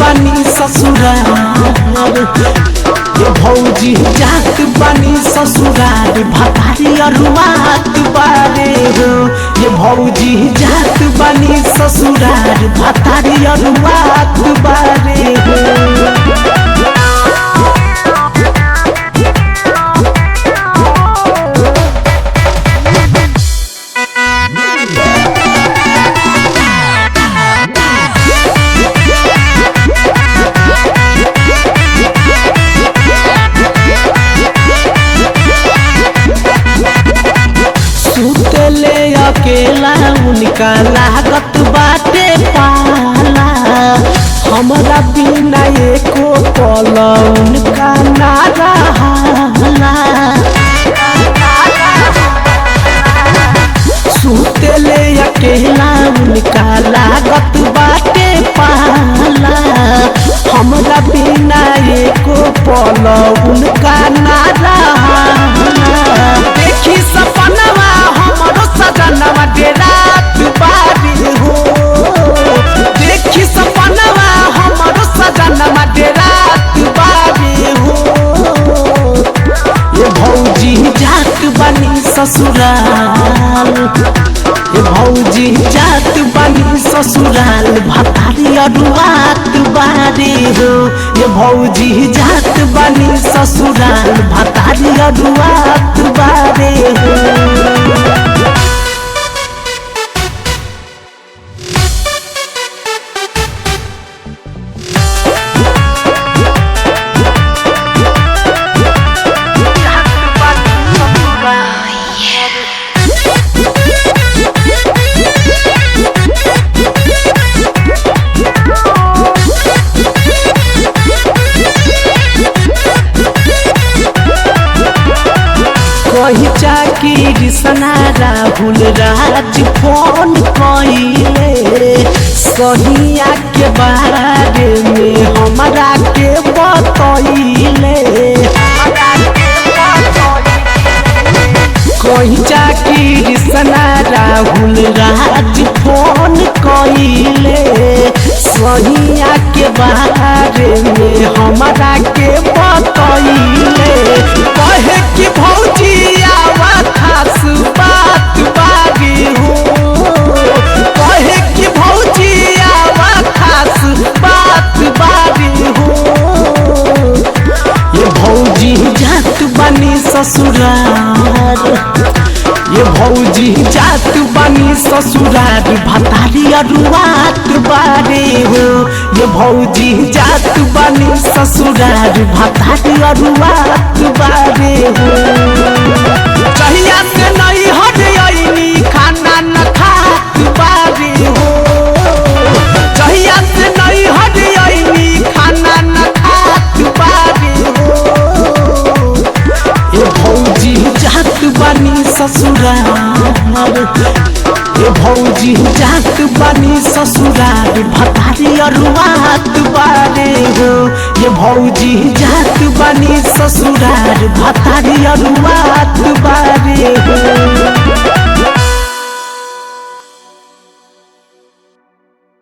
बानी ससुराल ये भौजी जात बानी ससुराल भतारी अरुआत बारे हो ये भौजी जात बानी ससुराल भतारी अरुआत बारे हो अकेला उनका लागत बाटे पाला हमरा बिना एको पल उनका ना रहला सुतेले अकेला उनका लागत बाटे पाला हमरा बिना एको पल उनका ना रहला देखी सपनवा हमरो सजनवा रात बारी हो देखी सपनवा हमरो सजनवा रात बारी हो ये भौजी जात बानी ससुराल ये भौजी जात बानी ससुराल भतारी अरुआत बारी हो ये भौजी जात बानी ससुराल भतारी अरुआत बारी हो कही चाकी सना राहुल राज फोन कइले सहिया के बारे में हमरा के बतइले कही चाकी सना राहुल राज फोन कइले सहिया के बारे में हमरा के बतइले कहे कि भौजी खास बात बागी हो कहे कि भौजी खास बात बागी हो ये भौजी जात बानी ससुराल ये भौजी जात बानी ससुराल भतारी अरुआत बारे हो ये भौजी जात बानी ससुराल भतारी अरुआत बारे हो चहिया से नहीं हट आईनी खाना न खात बारे हो चहिया से नहीं हट आईनी खाना न खात बारे हो ये भौजी जात बानी ससुराल ये भौजी जात बानी ससुराल भतारी अरुआत बारे हो ये भौजी जात बानी ससुराल भतारी अरुआत बारे हो।